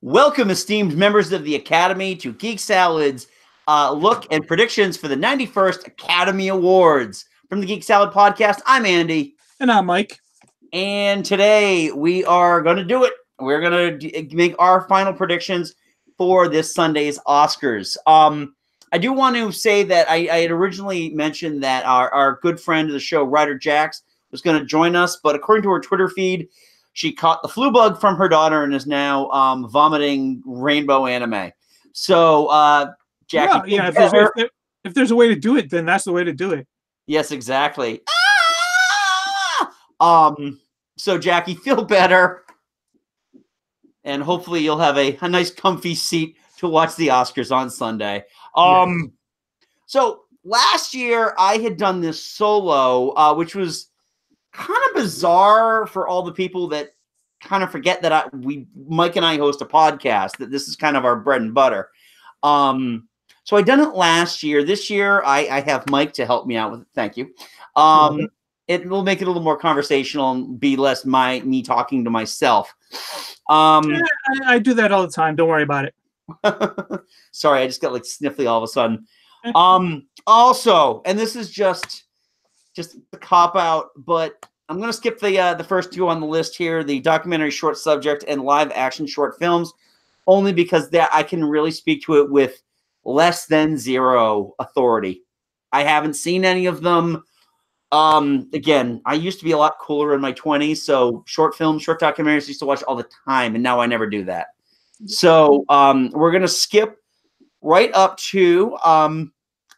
Welcome, esteemed members of the Academy, to Geek Salad's look and predictions for the 91st Academy Awards. From the Geek Salad podcast, I'm Andy. And I'm Mike. And today we are going to do it. We're going to make our final predictions for this Sunday's Oscars. I do want to say that I had originally mentioned that our good friend of the show, Ryder Jax, was going to join us, but according to her Twitter feed, she caught the flu bug from her daughter and is now vomiting rainbow anime. So, Jackie, if there's a way to do it, then that's the way to do it. Yes, exactly. So Jackie, feel better, and hopefully you'll have a nice, comfy seat to watch the Oscars on Sunday. So last year I had done this solo, which was kind of bizarre for all the people that kind of forget that Mike and I host a podcast, that this is kind of our bread and butter. So I done it last year. This year I have Mike to help me out with it. Thank you. It will make it a little more conversational and be less me talking to myself. I do that all the time. Don't worry about it. Sorry, I just got like sniffly all of a sudden. Also, and this is just the cop out, but I'm going to skip the first two on the list here, the documentary short subject and live action short films, only because that I can really speak to it with less than zero authority. I haven't seen any of them. Again, I used to be a lot cooler in my 20s, so short films, short documentaries I used to watch all the time, and now I never do that. So we're going to skip right up to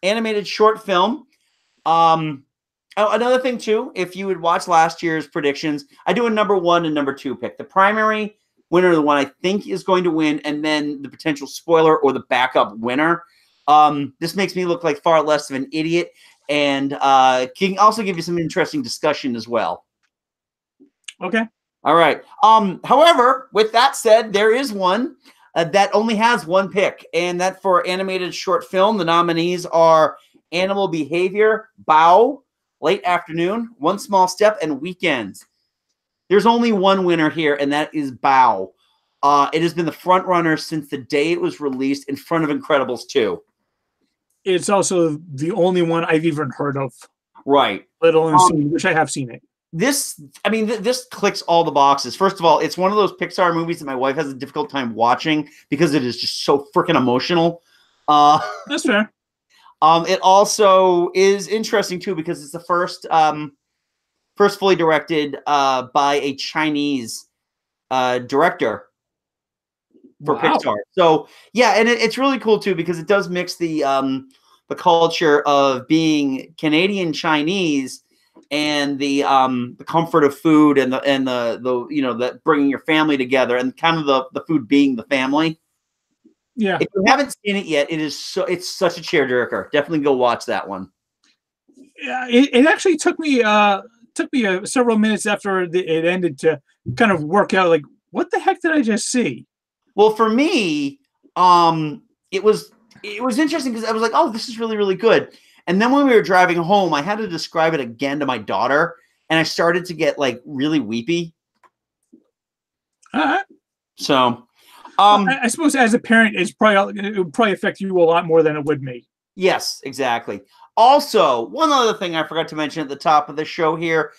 animated short film. Another thing, too, if you would watch last year's predictions, I do a number 1 and number 2 pick. The primary winner, the one I think is going to win, and then the potential spoiler or the backup winner. This makes me look like far less of an idiot, and can also give you some interesting discussion as well. Okay. All right. However, with that said, there is one that only has one pick, and that for animated short film, the nominees are Animal Behavior, Bow, Late Afternoon, One Small Step, and Weekends. There's only one winner here, and that is Bow. It has been the front runner since the day it was released, in front of Incredibles 2. It's also the only one I've even heard of. Right. Let alone seen, which I have seen it. This clicks all the boxes. First of all, it's one of those Pixar movies that my wife has a difficult time watching because it is just so freaking emotional. That's fair. It also is interesting too because it's the first fully directed by a Chinese director for Pixar. So yeah, and it's really cool too because it does mix the culture of being Canadian Chinese and the comfort of food and the that bringing your family together and kind of the food being the family. Yeah. If you haven't seen it yet, it's such a tearjerker. Definitely go watch that one. Yeah, it actually took me several minutes after it ended to kind of work out like what the heck did I just see? Well, for me, it was interesting because I was like, oh, this is really, really good. And then when we were driving home, I had to describe it again to my daughter, and I started to get like really weepy. So, I suppose as a parent, it would probably affect you a lot more than it would me. Yes, exactly. Also, one other thing I forgot to mention at the top of the show here,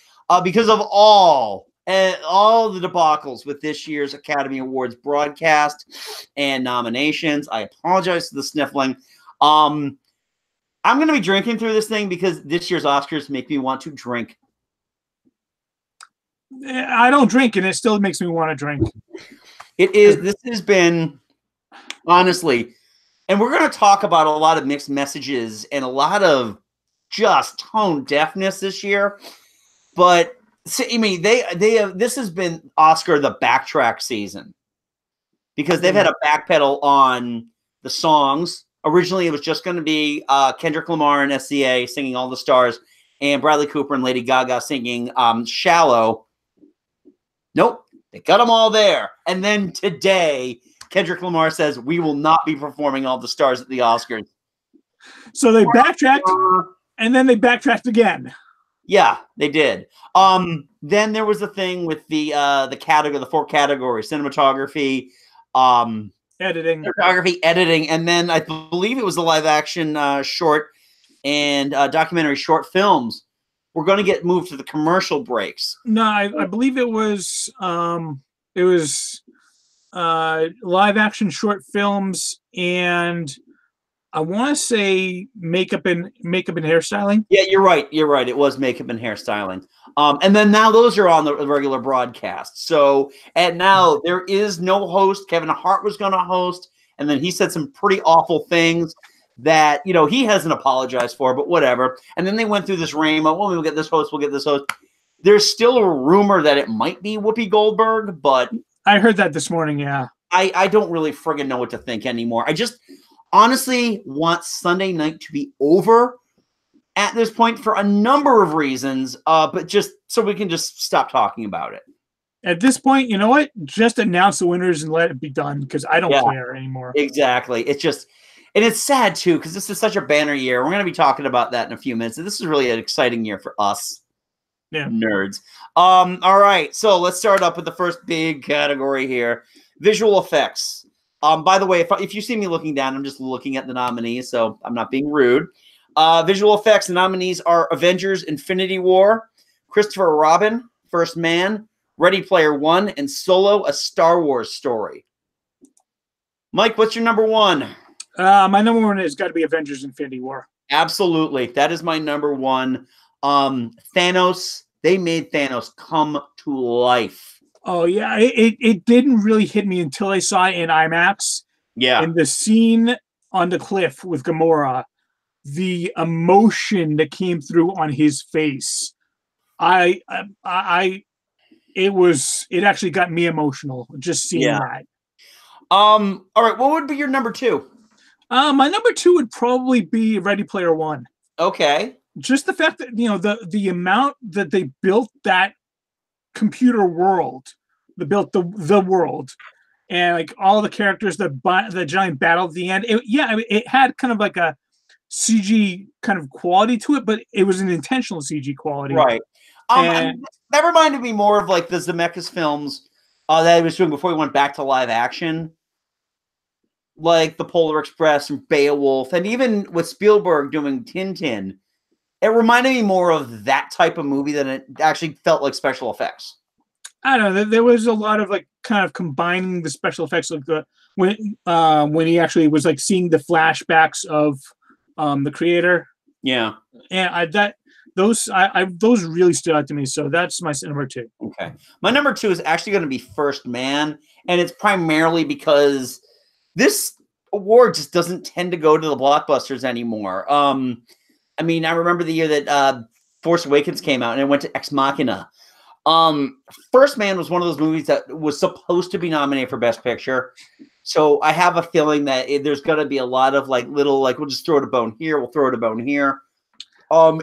because of all the debacles with this year's Academy Awards broadcast and nominations, I apologize for the sniffling. I'm going to be drinking through this thing because this year's Oscars make me want to drink. I don't drink, and it still makes me want to drink. This has been, honestly, and we're going to talk about a lot of mixed messages and a lot of just tone deafness this year. But, I mean, this has been Oscar the backtrack season because they've had a backpedal on the songs. Originally, it was just going to be Kendrick Lamar and SCA singing All the Stars and Bradley Cooper and Lady Gaga singing Shallow. Nope, they got them all there. And then today, Kendrick Lamar says, we will not be performing All the Stars at the Oscars. So they backtracked, and then they backtracked again. Yeah, they did. Then there was the thing with the 4 categories: cinematography, Editing, cinematography, editing, and then I believe it was the live action short and documentary short films. We're going to get moved to the commercial breaks. No, I believe it was live action short films, and I want to say makeup and hairstyling. Yeah, you're right. You're right. It was makeup and hairstyling. And then now those are on the regular broadcast. So, and now there is no host. Kevin Hart was going to host, and then he said some pretty awful things that, you know, he hasn't apologized for, but whatever. And then they went through this rainbow. Well, we'll get this host. We'll get this host. There's still a rumor that it might be Whoopi Goldberg, but I heard that this morning. Yeah. I don't really friggin' know what to think anymore. I just honestly want Sunday night to be over at this point for a number of reasons, but just so we can just stop talking about it. At this point, you know what? Just announce the winners and let it be done, because I don't care anymore. Exactly. It's just, and it's sad too, because this is such a banner year. We're going to be talking about that in a few minutes. This is really an exciting year for us. Yeah. Nerds. All right. So let's start up with the first big category here. Visual effects. By the way, if you see me looking down, I'm just looking at the nominees, so I'm not being rude. Visual effects, the nominees are Avengers Infinity War, Christopher Robin, First Man, Ready Player One, and Solo, A Star Wars Story. Mike, what's your number one? My number one has got to be Avengers Infinity War. Absolutely. That is my number one. Thanos, they made Thanos come to life. Oh, yeah. It didn't really hit me until I saw it in IMAX. Yeah. And the scene on the cliff with Gamora, the emotion that came through on his face, it actually got me emotional just seeing that. All right, what would be your number two? My number two would probably be Ready Player One. Okay. Just the fact that, you know, the amount that they built that computer world, they built the world, and like all the characters, the giant battle at the end. It had kind of like a CG kind of quality to it, but it was an intentional CG quality. Right. That reminded me more of like the Zemeckis films that he was doing before he went back to live action, like The Polar Express and Beowulf, and even with Spielberg doing Tintin. It reminded me more of that type of movie than it actually felt like special effects. I don't know. There was a lot of like kind of combining the special effects, like when he actually was like seeing the flashbacks of the creator. Yeah, and those really stood out to me. So that's my number two. Okay, my number two is actually going to be First Man, and it's primarily because this award just doesn't tend to go to the blockbusters anymore. I mean, I remember the year that Force Awakens came out and it went to Ex Machina. First Man was one of those movies that was supposed to be nominated for Best Picture. So I have a feeling that there's going to be a lot of like little, like, we'll just throw it a bone here. We'll throw it a bone here.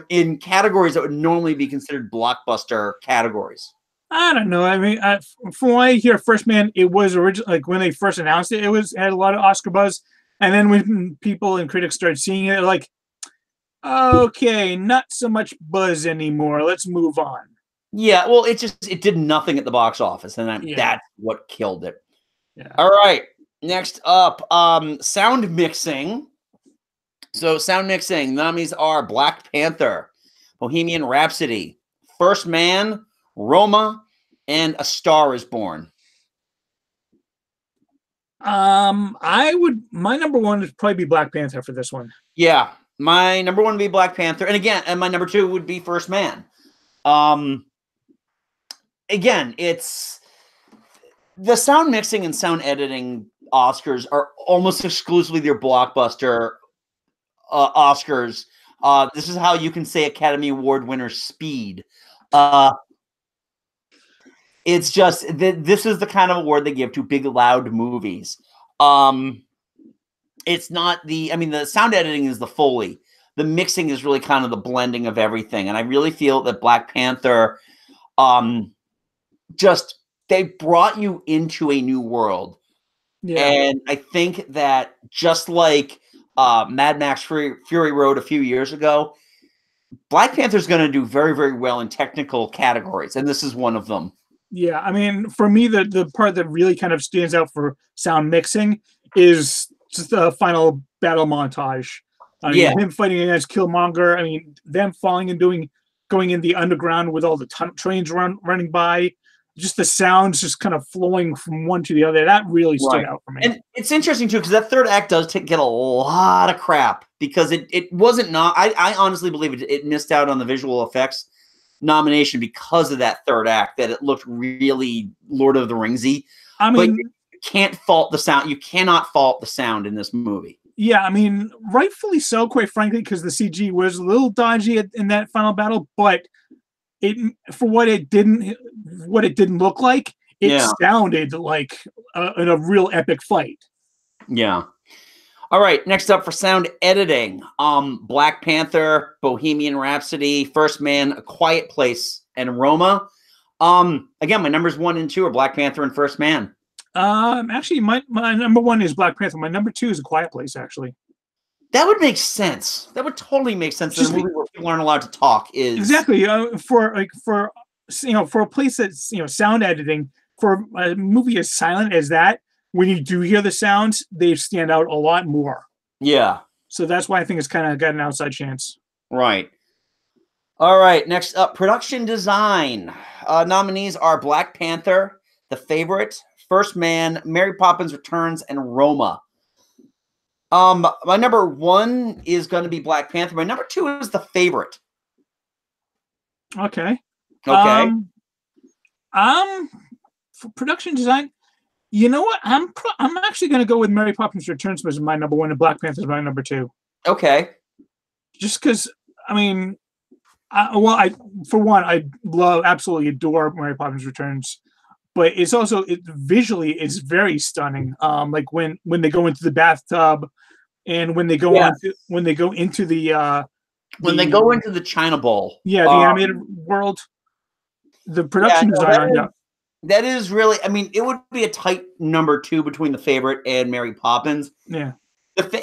In categories that would normally be considered blockbuster categories. I don't know. I mean, from what I hear, First Man, it was originally, like when they first announced it, had a lot of Oscar buzz. And then when people and critics started seeing it, they're like, okay, not so much buzz anymore. Let's move on. Yeah, well, it did nothing at the box office, and that's what killed it. Yeah. All right, next up, sound mixing. So sound mixing, nominees are Black Panther, Bohemian Rhapsody, First Man, Roma, and A Star Is Born. My number one would probably be Black Panther for this one. Yeah, my number one would be Black Panther, and my number two would be First Man. Again, it's the sound mixing and sound editing Oscars are almost exclusively their blockbuster Oscars. This is how you can say Academy Award winner speed. It's just this is the kind of award they give to big, loud movies. It's not the sound editing is the Foley. The mixing is really kind of the blending of everything. And I really feel that Black Panther, they brought you into a new world. Yeah. And I think that just like Mad Max Fury Road a few years ago, Black Panther is going to do very, very well in technical categories. And this is one of them. Yeah, I mean, for me, the part that really kind of stands out for sound mixing is just the final battle montage. I Yeah, mean, him fighting against Killmonger. I mean, them falling and going in the underground with all the trains running by. Just the sounds just kind of flowing from one to the other. That really stood right. out for me. And it's interesting too because that third act does get a lot of crap because it wasn't not. I honestly believe it missed out on the visual effects nomination because of that third act, that it looked really Lord of the Ringsy. I But mean, you can't fault the sound. You cannot fault the sound in this movie. yeah, I mean, rightfully so, quite frankly, because the CG was a little dodgy in that final battle, but it for what it didn't look like, it Yeah. sounded like a real epic fight. Yeah. All right, next up for sound editing, Black Panther, Bohemian Rhapsody, First Man, A Quiet Place, and Roma. Again, my numbers 1 and 2 are Black Panther and First Man. Actually, my number 1 is Black Panther. My number 2 is A Quiet Place. Actually, That would make sense. That would totally make sense. That a movie where people aren't allowed to talk is exactly for a place that's sound editing for a movie as silent as that. When you do hear the sounds, they stand out a lot more. Yeah. So that's why I think it's kind of got an outside chance. Right. All right, next up, production design. Nominees are Black Panther, The Favorite, First Man, Mary Poppins Returns, and Roma. My number 1 is going to be Black Panther. My number 2 is The Favorite. Okay. Okay. For production design, you know what? I'm actually going to go with Mary Poppins Returns as my number 1 and Black Panther as my number 2. Okay. Just because, I mean, I absolutely adore Mary Poppins Returns, but it's also visually it's very stunning. Like when they go into the bathtub, and when they go into the when they go into the China Bowl. Yeah, the animated world. The production design. That is really, I mean, it would be a tight number 2 between The Favorite and Mary Poppins. Yeah.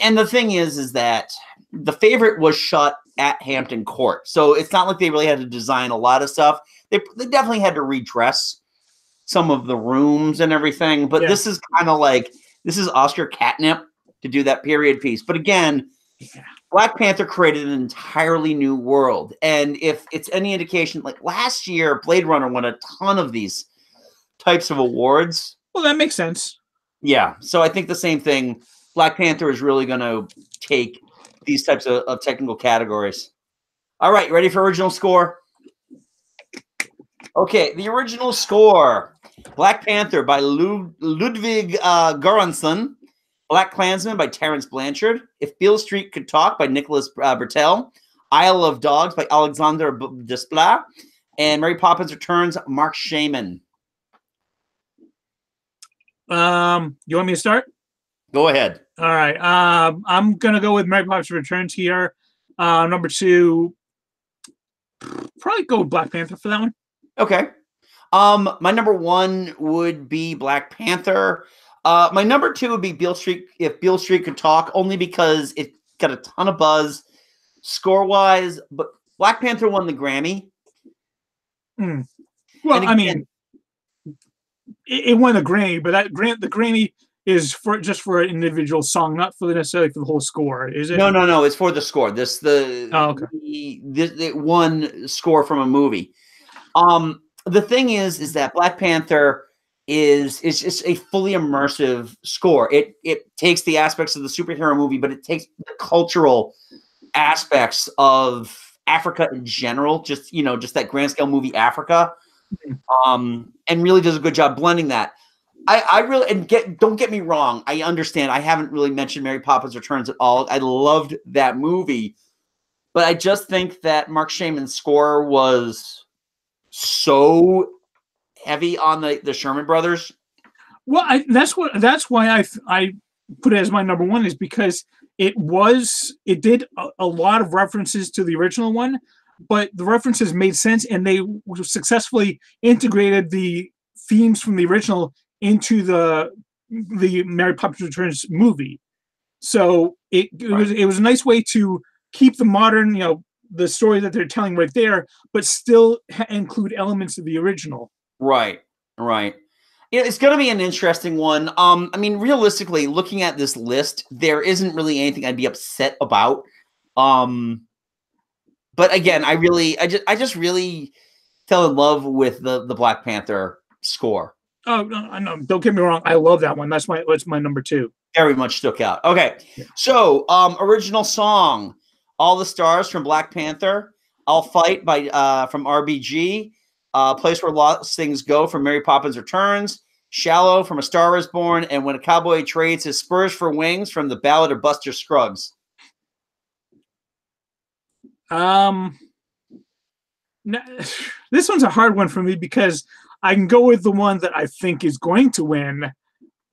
And the thing is that The Favorite was shot at Hampton Court. So it's not like they really had to design a lot of stuff. They definitely had to redress some of the rooms and everything. But this is kind of like, this is Oscar catnip to do that period piece. But again, Black Panther created an entirely new world. And if it's any indication, like last year, Blade Runner won a ton of these types of awards. Well, that makes sense. Yeah. So I think the same thing. Black Panther is really going to take these types of technical categories. All right. Ready for original score? Okay. The original score, Black Panther by Ludwig Göransson. Black Klansman by Terrence Blanchard. If Beale Street Could Talk by Nicholas Bertel. Isle of Dogs by Alexander Desplat. And Mary Poppins Returns, Mark Shaman. You want me to start? Go ahead. All right. I'm gonna go with Mary Poppins Returns here. Number 2, probably go with Black Panther for that one. Okay. My number 1 would be Black Panther. My number 2 would be Beale Street. If Beale Street Could Talk, only because it got a ton of buzz score-wise. But Black Panther won the Grammy. Well, again, I mean, it won the Grammy, but the Grammy is just for an individual song, not necessarily for the whole score, is it? No. It's for the score. It won score from a movie. The thing is that Black Panther is just a fully immersive score. It takes the aspects of the superhero movie, but it takes the cultural aspects of Africa in general, just that grand scale movie Africa, and really does a good job blending that. I really, and don't get me wrong, I understand. I haven't really mentioned Mary Poppins Returns at all. I loved that movie, but I just think that Mark Shaman's score was so heavy on the Sherman Brothers. Well, that's why I put it as my number 1, is because it did a lot of references to the original one, but the references made sense and they successfully integrated the themes from the original into the Mary Poppins Returns movie. So it was a nice way to keep the modern, the story that they're telling right there, but still include elements of the original. Right. Right. Yeah, it's going to be an interesting one. I mean, realistically, looking at this list, there isn't really anything I'd be upset about. But again, I just really fell in love with the Black Panther score. Oh, no, I know. Don't get me wrong. I love that one. That's my number 2. Very much stuck out. Okay. Yeah. So, original song, All the Stars from Black Panther, I'll Fight by from RBG, Place Where Lost Things Go from Mary Poppins Returns, Shallow from A Star Is Born, and When a Cowboy Trades His Spurs for Wings from The Ballad of Buster Scruggs. This one's a hard one for me because I can go with the one that I think is going to win,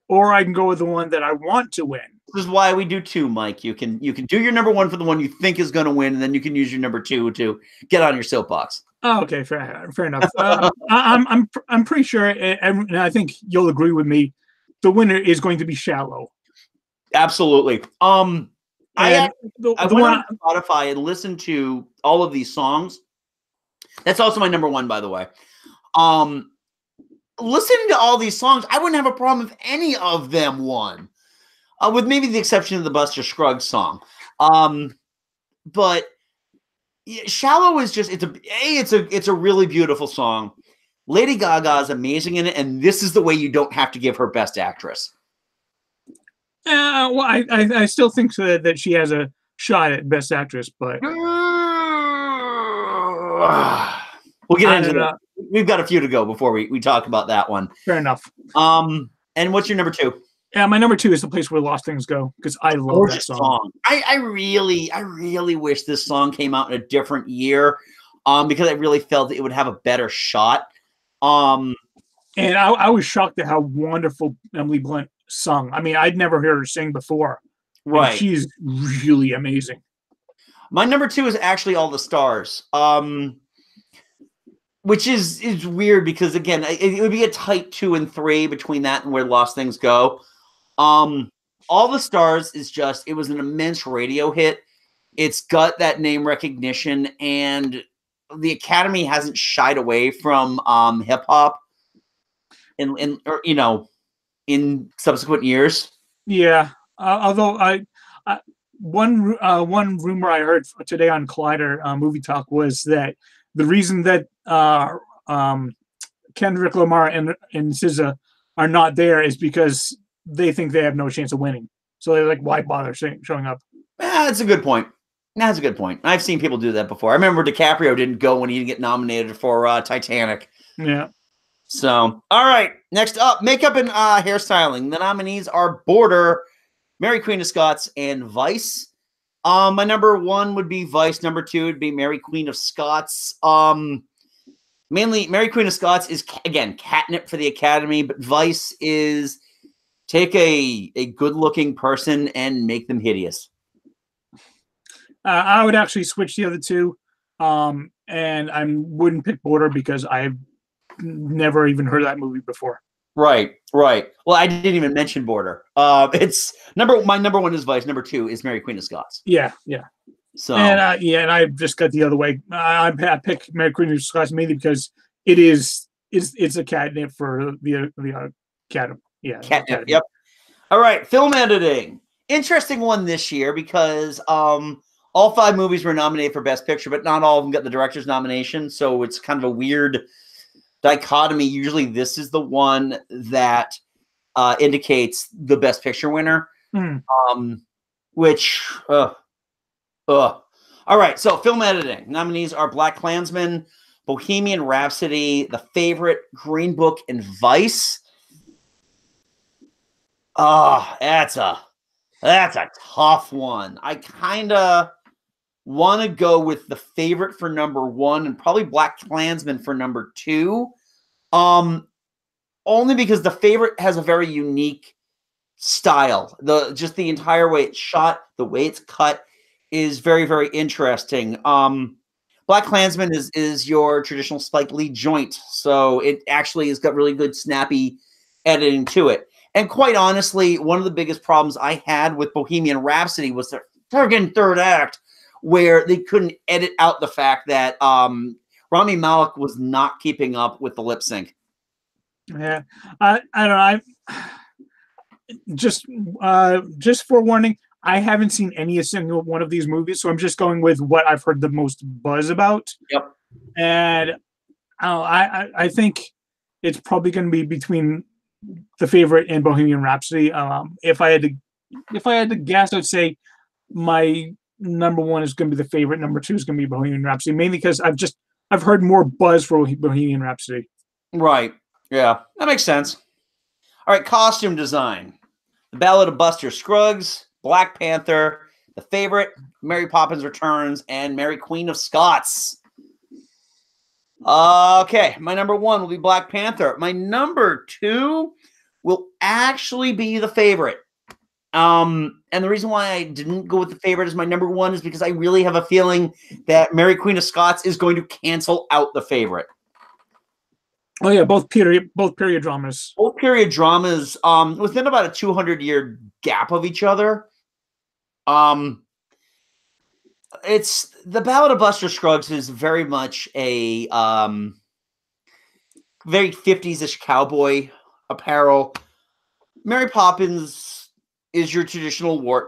or I can go with the one that I want to win. This is why we do 2, Mike. You can do your number 1 for the one you think is going to win, and then you can use your number 2 to get on your soapbox. Oh, okay, fair enough. I'm pretty sure, and I think you'll agree with me, the winner is going to be Shallow. Absolutely. I went on Spotify and listened to all of these songs. That's also my number 1, by the way. Listening to all these songs, I wouldn't have a problem if any of them won, with maybe the exception of the Buster Scruggs song. But yeah, Shallow is just it's a really beautiful song. Lady Gaga is amazing in it, and this is the way you don't have to give her Best Actress. Well, I still think that she has a shot at Best Actress, but we'll get into that. We've got a few to go before we talk about that one. Fair enough. And what's your number 2? Yeah, my number 2 is The Place Where Lost Things Go, because I love that song. I really wish this song came out in a different year, because I really felt that it would have a better shot. And I was shocked at how wonderful Emily Blunt sung. I mean, I'd never heard her sing before. Right. She's really amazing. My number 2 is actually All the Stars. Which is weird because, again, it would be a tight 2 and 3 between that and Where Lost Things Go. All the Stars is just, it was an immense radio hit. It's got that name recognition, and the Academy hasn't shied away from hip hop in subsequent years. Yeah, although one rumor I heard today on Collider Movie Talk was that the reason that Kendrick Lamar and SZA are not there is because they think they have no chance of winning. So they're like, why bother showing up? That's a good point. That's a good point. I've seen people do that before. I remember DiCaprio didn't go when he didn't get nominated for Titanic. Yeah. So, all right. Next up, makeup and hairstyling. The nominees are Border, Mary Queen of Scots, and Vice. My number 1 would be Vice. Number 2 would be Mary Queen of Scots. Mainly, Mary Queen of Scots is, again, catnip for the Academy, but Vice is take a good-looking person and make them hideous. I would actually switch the other 2, and I wouldn't pick Border because I've never even heard that movie before. Right. Well, I didn't even mention Border. It's my number 1 is Vice. Number 2 is Mary Queen of Scots. Yeah. So and I just got the other way. I picked Mary Queen of Scots mainly because it's a catnip for the Academy. Yeah, catnip. Yep. All right, film editing. Interesting one this year because all 5 movies were nominated for Best Picture, but not all of them got the director's nomination. So it's kind of a weird dichotomy. Usually, this is the one that indicates the Best Picture winner. Which. All right, so film editing. Nominees are Black Klansman, Bohemian Rhapsody, The Favorite, Green Book, and Vice. That's a tough one. I kind of want to go with The Favorite for number 1 and probably Black Klansman for number 2. Only because The Favorite has a very unique style. The entire way it's shot, the way it's cut is very, very interesting. Black Klansman is your traditional Spike Lee joint, so it actually has got really good snappy editing to it. And quite honestly, one of the biggest problems I had with Bohemian Rhapsody was the friggin' third act, where they couldn't edit out the fact that Rami Malek was not keeping up with the lip sync. Yeah, I don't know. Just forewarning, I haven't seen any single one of these movies, so I'm just going with what I've heard the most buzz about. Yep. And I think it's probably going to be between The Favorite and Bohemian Rhapsody. If I had to guess, I'd say my number one is going to be The Favorite. Number two is going to be Bohemian Rhapsody, mainly because I've heard more buzz for Bohemian Rhapsody. Right. Yeah, that makes sense. All right, costume design. The Ballad of Buster Scruggs, Black Panther, The Favorite, Mary Poppins Returns, and Mary Queen of Scots. Okay, my number one will be Black Panther. My number two will actually be The Favorite. And the reason why I didn't go with The Favorite as my number one is because I really have a feeling that Mary Queen of Scots is going to cancel out The Favorite. Oh yeah, both period dramas. Both period dramas, within about a 200-year gap of each other. It's the Ballad of Buster Scruggs is very much a very 50s-ish cowboy apparel. Mary Poppins is your traditional war,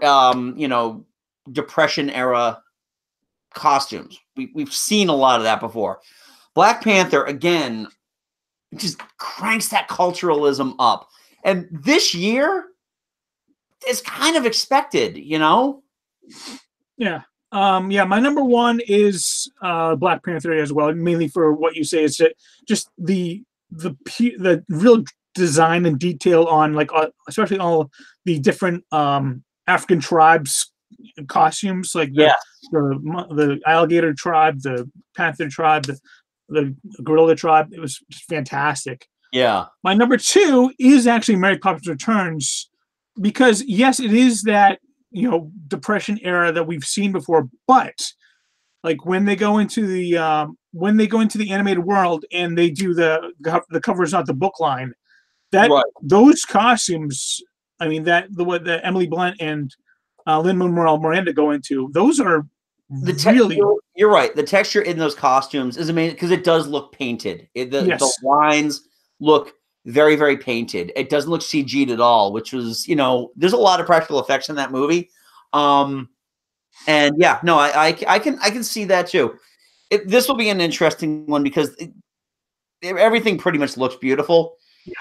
Depression era costumes. We've seen a lot of that before. Black Panther, again, just cranks that culturalism up. And this year is kind of expected, Yeah. My number one is Black Panther as well, mainly for what you say. It's just the real design and detail on especially all the different African tribes costumes, like the alligator tribe, the panther tribe, the gorilla tribe. It was just fantastic. Yeah. My number two is actually Mary Poppins Returns, because yes, it is that Depression era that we've seen before, but like when they go into the animated world and they do the cover is not the book line, those costumes, I mean that the Emily Blunt and Lin-Manuel Miranda go into, those are really. You're right. The texture in those costumes is amazing because it does look painted. The lines look very, very painted. It doesn't look CG'd at all, which was, there's a lot of practical effects in that movie. And yeah, no, I can see that too. This will be an interesting one because everything pretty much looks beautiful. Yeah.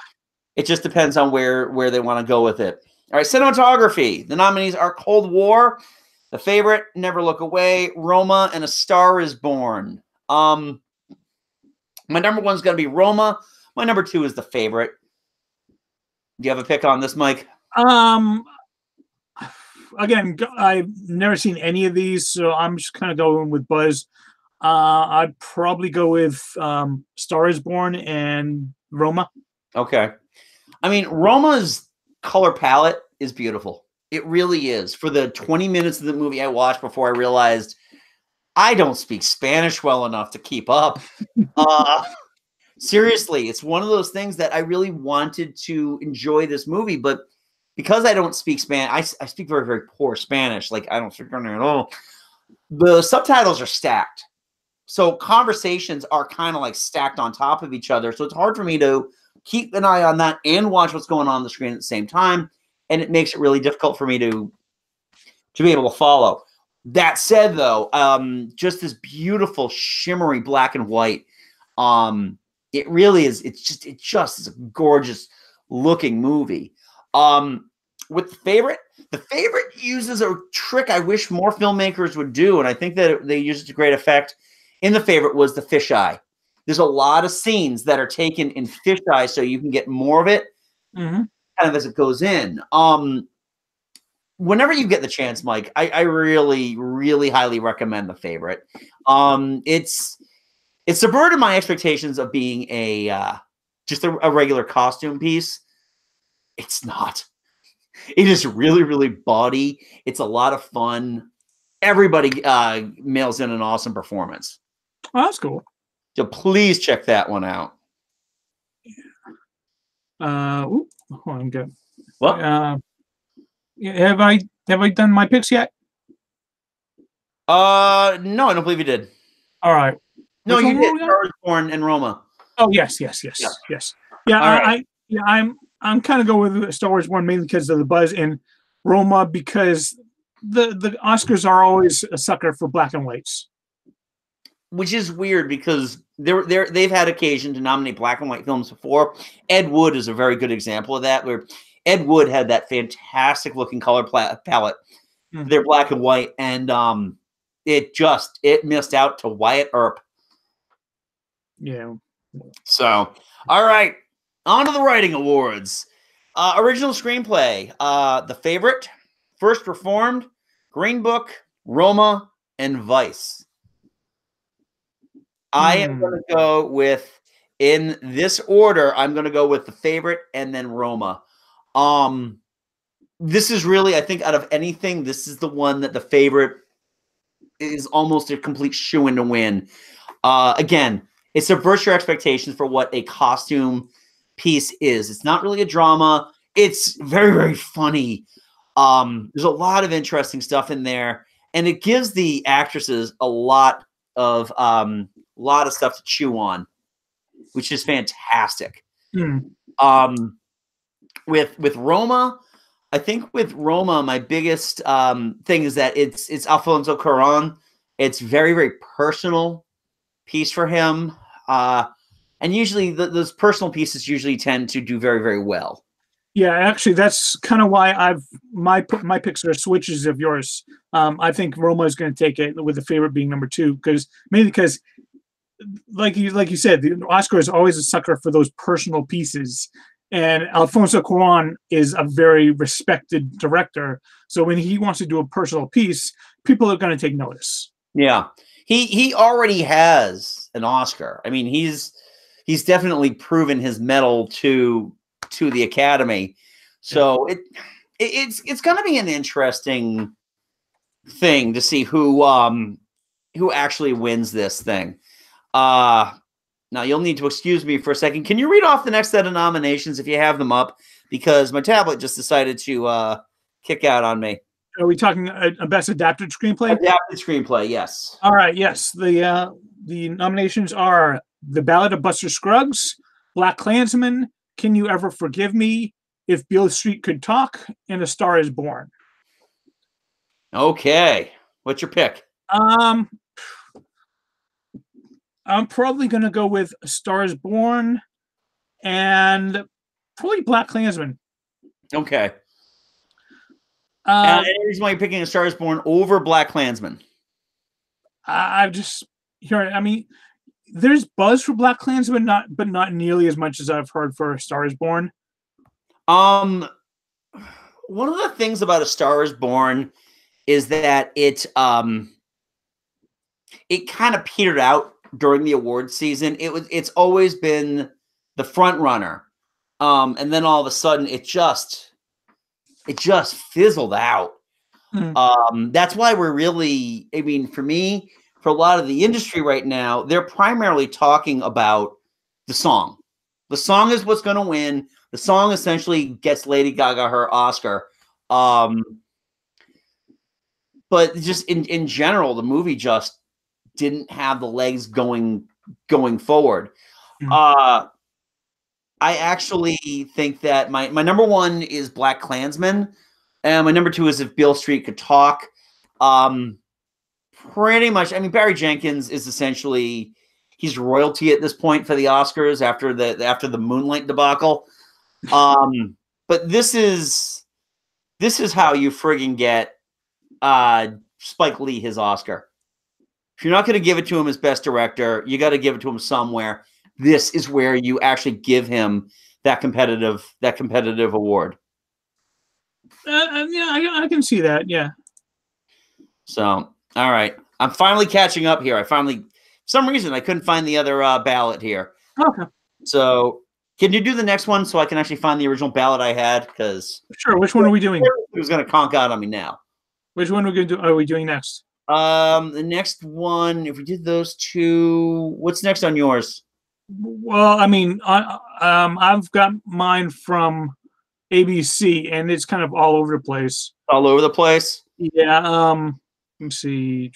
It just depends on where they want to go with it. All right, cinematography. The nominees are Cold War, The Favorite, Never Look Away, Roma, and A Star Is Born. My number one is going to be Roma. My number two is The Favorite. Do you have a pick on this, Mike? Again, I've never seen any of these, so I'm just kind of going with buzz. I'd probably go with Star Is Born and Roma. Okay. I mean, Roma's color palette is beautiful. It really is. For the 20 minutes of the movie I watched before I realized I don't speak Spanish well enough to keep up. Seriously, it's one of those things that I really wanted to enjoy this movie, but because I don't speak Spanish, I speak very, very poor Spanish. Like, I don't speak at all. The subtitles are stacked. So conversations are kind of like stacked on top of each other. So it's hard for me to keep an eye on that and watch what's going on the screen at the same time. And it makes it really difficult for me to be able to follow. That said, though, just this beautiful, shimmery black and white. It really is. It's just is a gorgeous looking movie. With The Favorite uses a trick I wish more filmmakers would do, and I think that they use it to great effect. In The Favorite was the fisheye. There's a lot of scenes that are taken in fisheye, so you can get more of it kind of as it goes in. Whenever you get the chance, Mike, I really, really highly recommend The Favorite. It's subverted my expectations of being just a regular costume piece. It's not. It is really, really bawdy. It's a lot of fun. Everybody mails in an awesome performance. Oh, that's cool. So please check that one out. Hold on, good. What? Have I done my picks yet? No, I don't believe you did. All right. No, you did. Star Is Born and Roma. Oh yes. Yeah, All right. I'm kind of going with Star Wars one mainly because of the buzz, and Roma because the Oscars are always a sucker for black and whites. Which is weird because they've had occasion to nominate black and white films before. Ed Wood is a very good example of that, where Ed Wood had that fantastic looking color palette. They're black and white, and it missed out to Wyatt Earp. Yeah. So, all right, on to the writing awards. Original screenplay, The Favorite, First Reformed, Green Book, Roma, and Vice. I am going to go with, in this order, I'm going to go with The Favorite and then Roma. This is really, I think, out of anything, this is the one that The Favorite is almost a complete shoo-in to win. Again, it subverts your expectations for what a costume piece is. It's not really a drama. It's very, very funny. There's a lot of interesting stuff in there, and it gives the actresses a lot of stuff to chew on, which is fantastic. With Roma, I think with Roma, my biggest thing is that it's Alfonso Cuarón. It's very, very personal piece for him, and usually those personal pieces usually tend to do very, very well. Yeah, actually, that's kind of why my picks are switches of yours. I think Roma is going to take it with The Favorite being number 2 mainly because, like you said, the Oscar is always a sucker for those personal pieces, and Alfonso Cuarón is a very respected director. So when he wants to do a personal piece, people are going to take notice. Yeah, he already has an Oscar. I mean, he's definitely proven his mettle to the Academy. So it's going to be an interesting thing to see who actually wins this thing. Now you'll need to excuse me for a second. Can you read off the next set of nominations if you have them up? Because my tablet just decided to kick out on me. Are we talking a best adapted screenplay? Adapted screenplay, yes. All right, yes. The nominations are The Ballad of Buster Scruggs, Black Klansman, Can You Ever Forgive Me, If Beale Street Could Talk, and A Star Is Born. Okay. What's your pick? I'm probably going to go with A Star Is Born and probably Black Klansman. Okay. Any reason why you're picking A Star Is Born over Black Klansman? I've just heard. I mean, there's buzz for Black Klansman, but not nearly as much as I've heard for A Star Is Born. One of the things about A Star Is Born is that it kind of petered out during the awards season. It's always been the front runner, and then all of a sudden it just fizzled out. That's why we're really, I mean, for me, for a lot of the industry right now, they're primarily talking about the song. The song is what's going to win. The song essentially gets Lady Gaga her Oscar. But just in general, the movie just didn't have the legs going forward. I actually think that my number 1 is Black Klansman, and my number 2 is If Beale Street Could Talk. Pretty much, I mean, Barry Jenkins is essentially, he's royalty at this point for the Oscars after the Moonlight debacle. But this is how you friggin' get Spike Lee his Oscar. If you're not going to give it to him as Best Director, you got to give it to him somewhere. This is where you actually give him that competitive award. Yeah, I can see that. Yeah. So, all right, I'm finally catching up here. For some reason, I couldn't find the other ballot here. Okay. So, can you do the next one so I can actually find the original ballot I had? Because sure. Which one are we doing? Who's going to conk out on me now? Which one are we doing next? The next one, if we did those 2, what's next on yours? Well, I mean, I've got mine from ABC, and it's kind of all over the place. All over the place? Yeah. Let me see.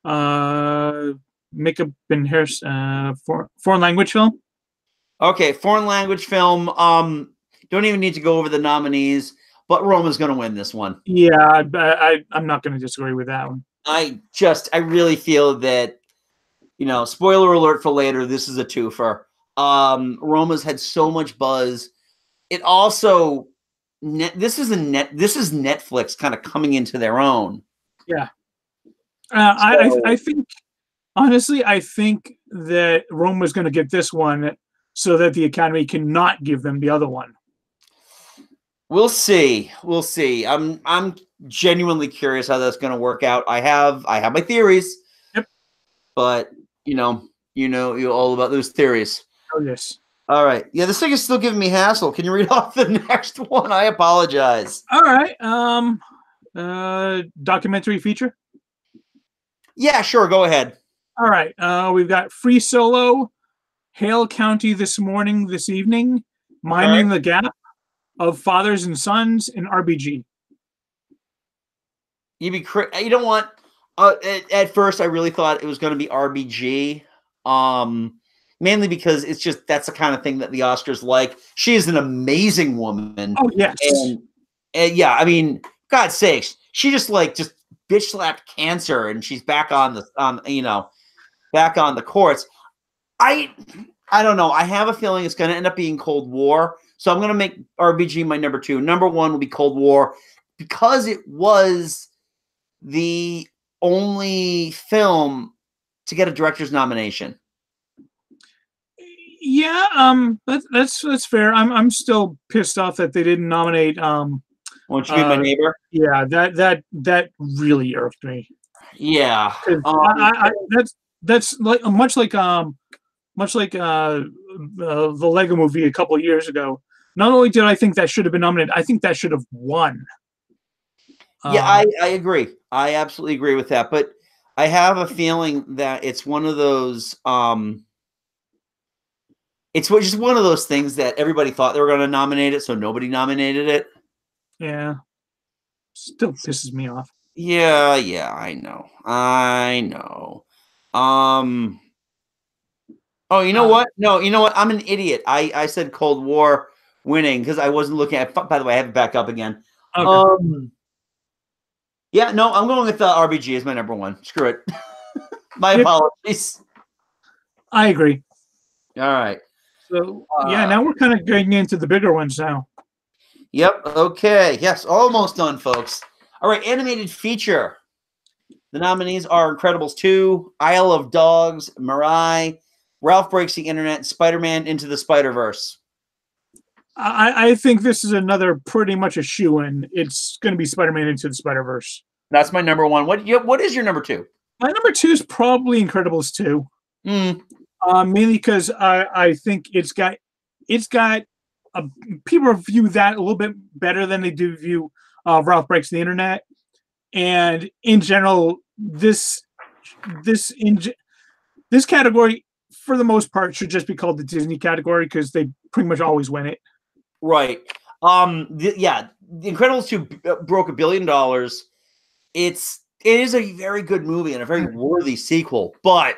Makeup and hair, foreign language film. Okay, foreign language film. Don't even need to go over the nominees, but Roma's going to win this one. Yeah, I'm not going to disagree with that one. I really feel that, spoiler alert for later, this is a twofer. Roma's had so much buzz. It also, this is Netflix kind of coming into their own. Yeah. I think, honestly, I think that Roma's going to get this one so that the Academy cannot give them the other one. We'll see. We'll see. I'm genuinely curious how that's going to work out. I have my theories. Yep. But you all about those theories. Oh yes. All right. Yeah, this thing is still giving me hassle. Can you read off the next one? I apologize. All right. Documentary feature. Yeah, sure. Go ahead. All right. We've got Free Solo, Hale County This Morning, This Evening, Minding the Gap, Of Fathers and Sons, and RBG. You don't want. At first, I really thought it was going to be RBG. Mainly because it's just that's the kind of thing that the Oscars like. She is an amazing woman. Oh yes. And yeah, I mean, God's sakes, she just bitch slapped cancer, and she's back on the courts. I don't know. I have a feeling it's going to end up being Cold War. So I'm going to make RBG my number 2. Number 1 will be Cold War because it was the only film to get a director's nomination. Yeah, that's fair. I'm still pissed off that they didn't nominate. Won't you be my neighbor? Yeah, that really irked me. Yeah, that's like much like the Lego Movie a couple of years ago. Not only did I think that should have been nominated, I think that should have won. Yeah, I agree. I absolutely agree with that. But I have a feeling that it's one of those. It's just one of those things that everybody thought they were going to nominate it, so nobody nominated it. Yeah, still pisses me off. Yeah, I know. Oh, you know what? No, you know what? I'm an idiot. I said Cold War winning because I wasn't looking at. By the way, I have it back up again. Okay. Yeah, no, I'm going with RBG as my number 1. Screw it. My apologies. I agree. All right. So yeah, now we're kind of getting into the bigger ones now. Yep. Okay. Yes. Almost done, folks. All right. Animated feature. The nominees are Incredibles 2, Isle of Dogs, Mirai, Ralph Breaks the Internet, Spider-Man Into the Spider-Verse. I think this is another pretty much a shoo-in. It's going to be Spider-Man Into the Spider-Verse. That's my number 1. What is your number 2? My number 2 is probably Incredibles 2. Mainly because I think it's got people view that a little bit better than they do view Ralph Breaks the Internet, and in general, this category for the most part should just be called the Disney category because they pretty much always win it. Right. The Incredibles 2 broke $1 billion. It is a very good movie and a very worthy sequel, but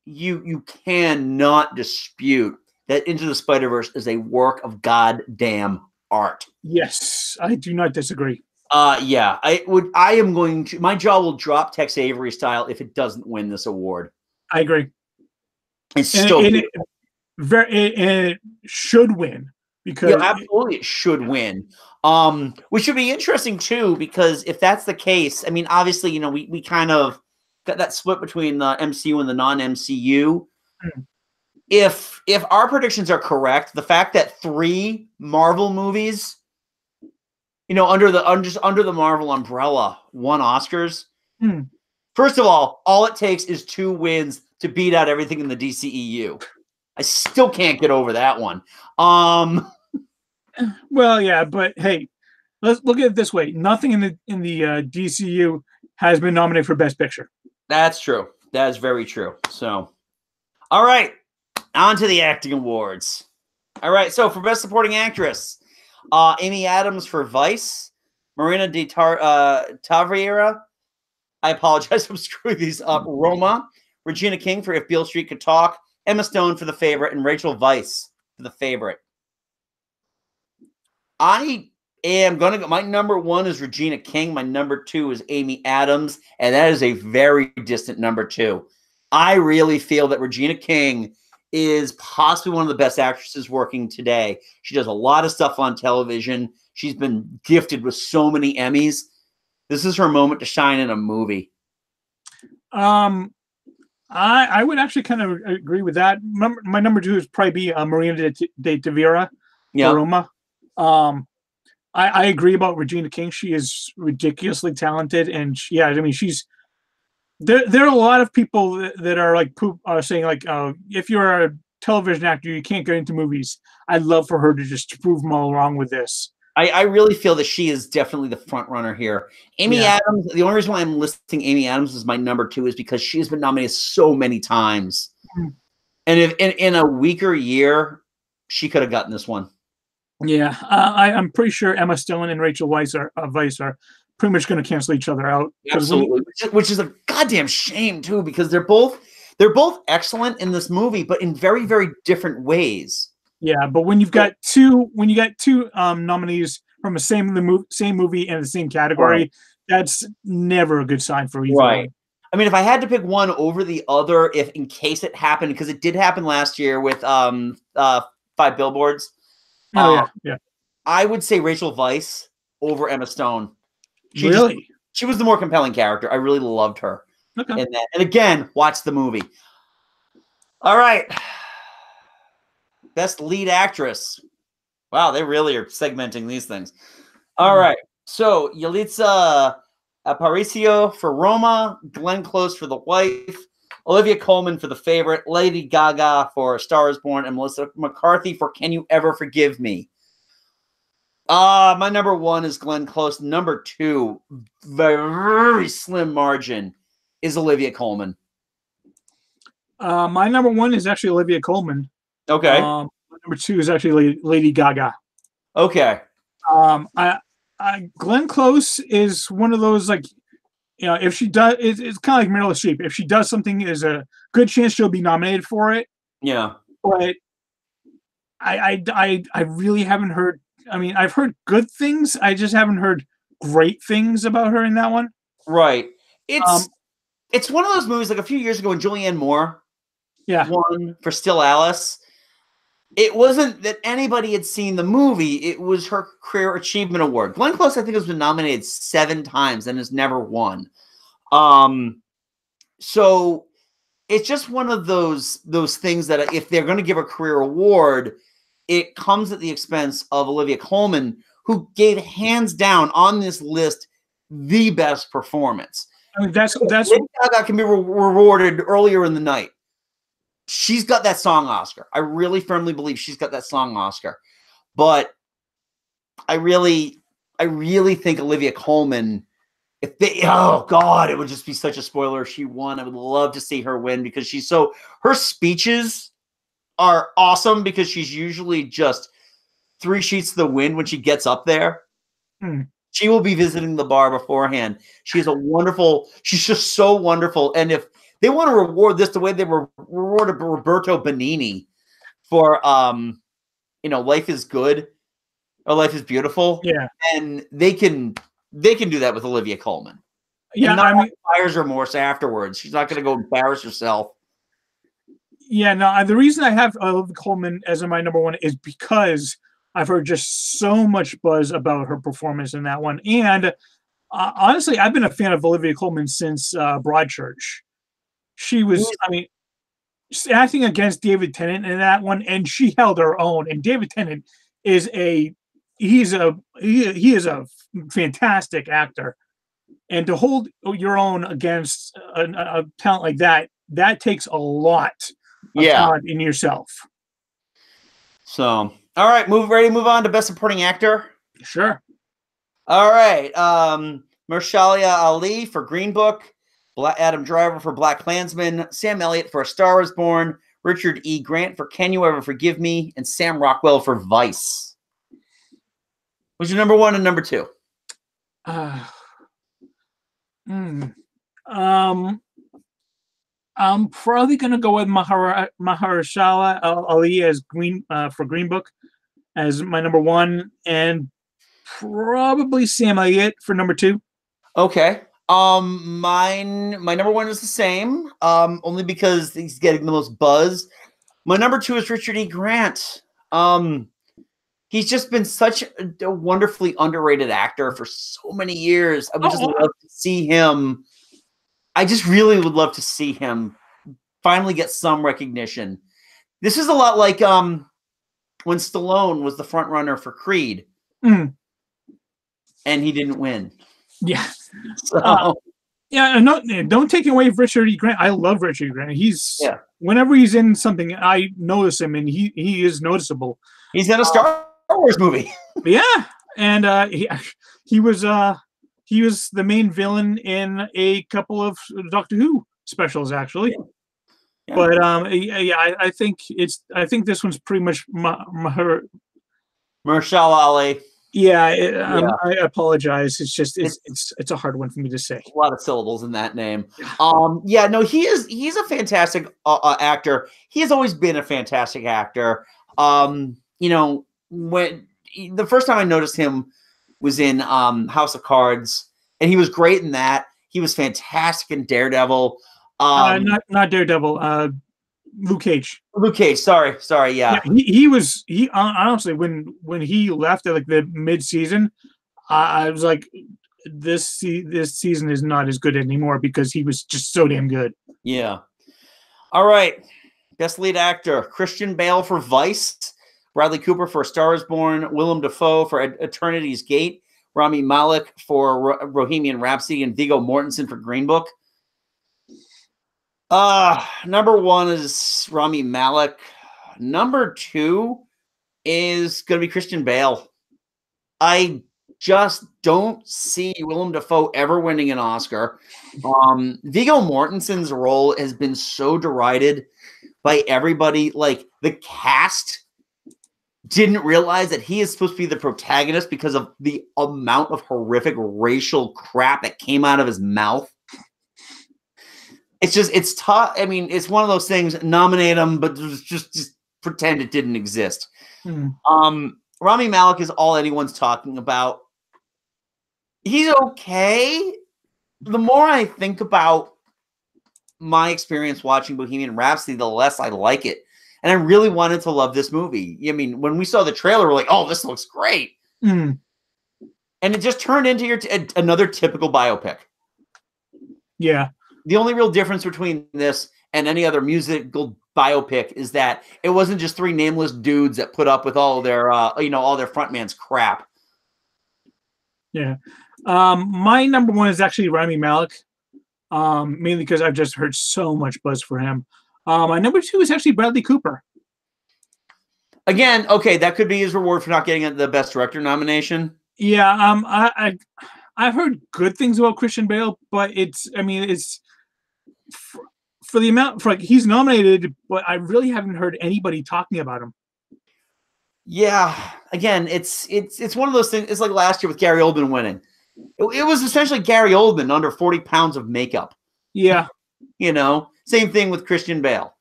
you cannot dispute that Into the Spider-Verse is a work of goddamn art. Yes, I do not disagree. Yeah, my jaw will drop Tex Avery style if it doesn't win this award. I agree. It's it should win because absolutely it should win. Which should be interesting too, because if that's the case, I mean, obviously, we kind of got that split between the MCU and the non-MCU. If our predictions are correct, the fact that 3 Marvel movies, under the Marvel umbrella won Oscars. First of all it takes is 2 wins to beat out everything in the DCEU. I still can't get over that one. Well, yeah, but hey, let's look at it this way: nothing in the DCU has been nominated for Best Picture. That's true. That is very true. So, all right, on to the acting awards. All right, so for Best Supporting Actress, Amy Adams for Vice, Marina de Tavira. I apologize, I'm screwing these up. Roma, Regina King for If Beale Street Could Talk, Emma Stone for The Favorite, and Rachel Weisz for The Favorite. I am going to go. My number 1 is Regina King. My number 2 is Amy Adams. And that is a very distant number 2. I really feel that Regina King is possibly one of the best actresses working today. She does a lot of stuff on television. She's been gifted with so many Emmys. This is her moment to shine in a movie. I would actually kind of agree with that. My number 2 is probably be Marina de Tavira for Roma. I agree about Regina King. She is ridiculously talented, and I mean, she's there. There are a lot of people that are like saying like, if you're a television actor, you can't get into movies. I'd love for her to just prove them all wrong with this. I really feel that she is definitely the front runner here. Amy Adams, the only reason why I'm listing Amy Adams as my number 2 is because she has been nominated so many times. And if in a weaker year, she could have gotten this one. Yeah, I'm pretty sure Emma Stone and Rachel Weisz are pretty much going to cancel each other out. Absolutely, which is a goddamn shame too, because they're both excellent in this movie, but in very, very different ways. Yeah, but when you've got two nominees from the same movie and the same category, that's never a good sign for either one. I mean, if I had to pick one over the other, if in case it happened, because it did happen last year with 5 Billboards. Yeah. I would say Rachel Weisz over Emma Stone. She was the more compelling character. I really loved her. Okay. In that. And again, watch the movie. All right. Best lead actress. Wow, they really are segmenting these things. All right. So, Yalitza Aparicio for Roma, Glenn Close for The Wife, Olivia Colman for The Favorite, Lady Gaga for A Star Is Born, and Melissa McCarthy for Can You Ever Forgive Me? My number 1 is Glenn Close. Number 2, very slim margin, is Olivia Colman. My number 1 is actually Olivia Colman. Okay. Number 2 is actually Lady Gaga. Okay. Glenn Close is one of those, like, if she does, it's kind of like Meryl Streep. If she does something, there's a good chance she'll be nominated for it. Yeah. But I really haven't heard. I mean, I've heard good things. I just haven't heard great things about her in that one. Right. It's one of those movies like a few years ago when Julianne Moore won for Still Alice. It wasn't that anybody had seen the movie. It was her Career Achievement Award. Glenn Close, I think, has been nominated 7 times and has never won. So it's just one of those things that if they're going to give a career award, it comes at the expense of Olivia Colman, who gave hands down on this list the best performance. I mean, that's Lady Gaga can be rewarded earlier in the night. She's got that song Oscar. I really firmly believe she's got that song Oscar. But I really think Olivia Colman, oh God, it would just be such a spoiler if she won. I would love to see her win because her speeches are awesome because she's usually just 3 sheets to the wind when she gets up there. She will be visiting the bar beforehand. She's just so wonderful. And if they want to reward this the way they rewarded Roberto Benigni for, Life is Good or Life is Beautiful. Yeah. And they can do that with Olivia Colman. Yeah. I mean, buyer's remorse afterwards. She's not going to go embarrass herself. Yeah. No, the reason I have Olivia Colman as my number 1 is because I've heard just so much buzz about her performance in that one. And honestly, I've been a fan of Olivia Colman since Broadchurch. She was, acting against David Tennant in that one, and she held her own. And David Tennant is he is a fantastic actor. And to hold your own against a talent like that takes a lot of talent in yourself. So, all right, ready to move on to Best Supporting Actor? Sure. All right. Mahershala Ali for Green Book, Adam Driver for Black Klansman, Sam Elliott for A Star Is Born, Richard E. Grant for Can You Ever Forgive Me, and Sam Rockwell for Vice. What's your number 1 and number 2? I'm probably gonna go with Mahershala Ali as for Green Book as my number one, and probably Sam Elliott for number two. Okay. My number one is the same. Only because he's getting the most buzz. My number two is Richard E. Grant. He's just been such a wonderfully underrated actor for so many years. I would just love to see him. I just really would love to see him finally get some recognition. This is a lot like when Stallone was the front runner for Creed, and he didn't win. Yeah. So. Yeah, no, don't take away Richard E. Grant. I love Richard E. Grant. Whenever he's in something, I notice him, and he is noticeable. He's in a Star Wars movie. Yeah, and he was the main villain in a couple of Doctor Who specials, actually. Yeah. But I think this one's pretty much Mahershala Ali. Yeah, I apologize. It's just it's a hard one for me to say. A lot of syllables in that name. Yeah, no, he's a fantastic actor. He has always been a fantastic actor. You know, when the first time I noticed him was in House of Cards, and he was great in that. He was fantastic in Daredevil. Not Daredevil. Luke Cage. Luke Cage. Sorry. Yeah. He honestly when he left at like the mid-season, I was like, this season is not as good anymore because he was just so damn good. Yeah. All right. Best lead actor: Christian Bale for Vice, Bradley Cooper for A Star Is Born, Willem Dafoe for Eternity's Gate, Rami Malek for Bohemian Rhapsody, and Viggo Mortensen for Green Book. Number one is Rami Malek. Number two is going to be Christian Bale. I just don't see Willem Dafoe ever winning an Oscar. Viggo Mortensen's role has been so derided by everybody. Like, the cast didn't realize that he is supposed to be the protagonist because of the amount of horrific racial crap that came out of his mouth. It's tough. I mean, it's one of those things. Nominate him, but just pretend it didn't exist. Rami Malek is all anyone's talking about. He's okay. The more I think about my experience watching Bohemian Rhapsody, the less I like it. And I really wanted to love this movie. I mean, when we saw the trailer, we're like, "Oh, this looks great," and it just turned into another typical biopic. Yeah. The only real difference between this and any other musical biopic is that it wasn't just three nameless dudes that put up with all their, all their frontman's crap. Yeah. My number one is actually Rami Malek, mainly because I've just heard so much buzz for him. My number two is actually Bradley Cooper. Again, okay, that could be his reward for not getting the Best Director nomination. Yeah. I've heard good things about Christian Bale, but it's for the amount, he's nominated, but I really haven't heard anybody talking about him. Yeah, again, it's one of those things. It's like last year with Gary Oldman winning. It was essentially Gary Oldman under 40 pounds of makeup. Yeah, same thing with Christian Bale.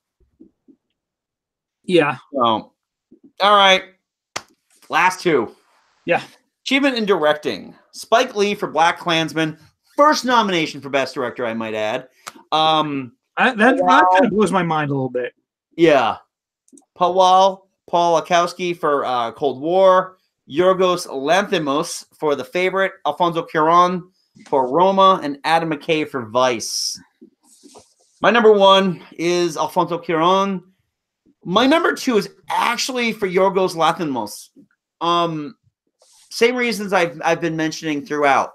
Yeah. So, all right, last two. Yeah. Achievement in directing: Spike Lee for BlacKkKlansman, first nomination for Best Director, I might add. That kind of blows my mind a little bit. Yeah. Paul Akowski for Cold War, Yorgos Lanthimos for The Favorite, Alfonso Cuarón for Roma, and Adam McKay for Vice. My number one is Alfonso Cuarón. My number two is actually for Yorgos Lanthimos. Same reasons I've been mentioning throughout.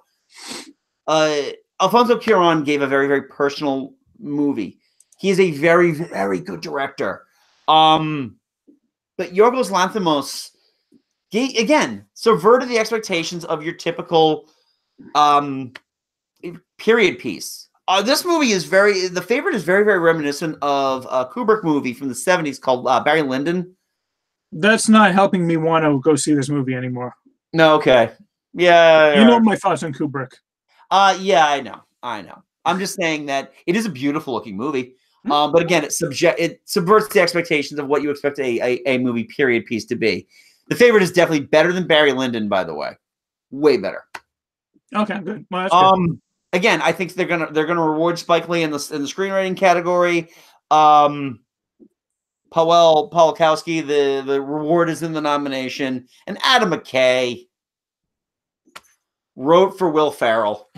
Alfonso Cuarón gave a very, very personal movie. He is a very, very good director. But Yorgos Lanthimos, again, subverted the expectations of your typical period piece. This movie is The Favorite is very, very reminiscent of a Kubrick movie from the 70s called Barry Lyndon. That's not helping me want to go see this movie anymore. No, okay. Yeah. You know my thoughts on Kubrick. Yeah, I know. I'm just saying that it is a beautiful looking movie. But again, it subverts the expectations of what you expect a movie period piece to be. The Favorite is definitely better than Barry Lyndon, by the way. Way better. Okay, good. Well, that's good. Again, I think they're gonna reward Spike Lee in the screenwriting category. Pawlikowski, the reward is in the nomination, and Adam McKay wrote for Will Ferrell.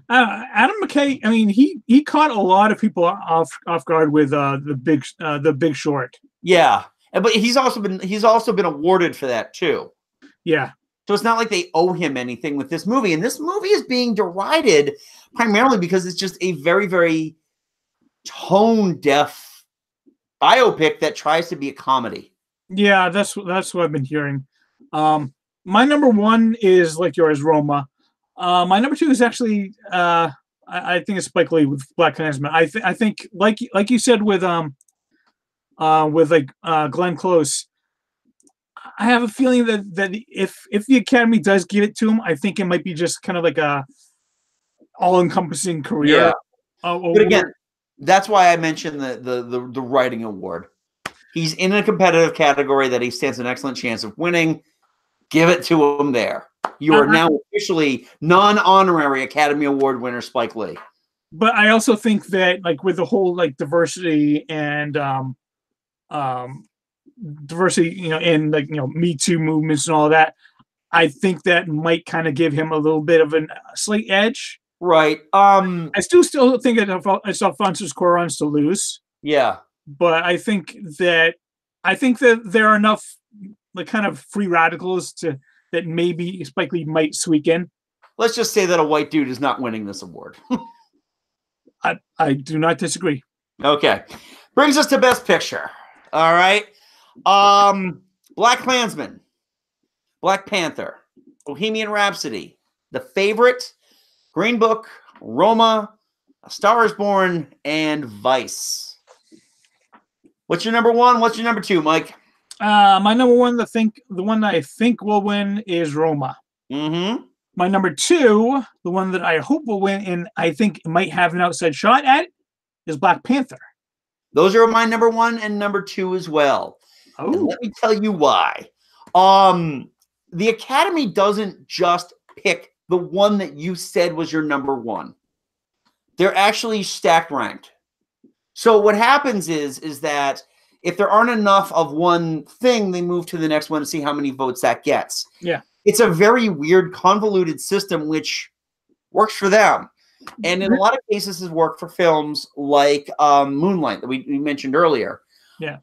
Adam McKay, I mean, he caught a lot of people off guard with the Big Short. Yeah, but he's also been awarded for that too. Yeah. So it's not like they owe him anything with this movie. And this movie is being derided primarily because it's just a very, very tone-deaf biopic that tries to be a comedy. Yeah, that's what I've been hearing. My number one is like yours, Roma. My number two is actually I think it's Spike Lee with Black Klansman. I think like you said with Glenn Close, I have a feeling that if the Academy does give it to him, I think it might be just kind of like a all-encompassing career. Yeah. But again, that's why I mentioned the writing award. He's in a competitive category that he stands an excellent chance of winning. Give it to him there. You are now officially non-honorary Academy Award winner Spike Lee. But I also think that like with the whole like diversity and diversity, and like Me Too movements and all that, I think that might kind of give him a little bit of a slight edge. Right. I still think that it's Alfonso's Cuarón's to lose. Yeah. But I think that there are enough like kind of free radicals that maybe Spike Lee might squeak in. Let's just say that a white dude is not winning this award. I do not disagree. Okay. Brings us to Best Picture. All right. Black Klansman, Black Panther, Bohemian Rhapsody, The Favorite, Green Book, Roma, A Star is Born, and Vice. What's your number one? What's your number two, Mike? My number one, the one that I think will win is Roma. Mm-hmm. My number two, the one that I hope will win, and I think might have an outside shot at, is Black Panther. Those are my number one and number two as well. Oh. And let me tell you why. The Academy doesn't just pick the one that you said was your number one. They're actually stacked ranked. So what happens is that if there aren't enough of one thing, they move to the next one to see how many votes that gets. Yeah. It's a very weird, convoluted system, which works for them. And in a lot of cases has worked for films like Moonlight that we mentioned earlier. Yeah.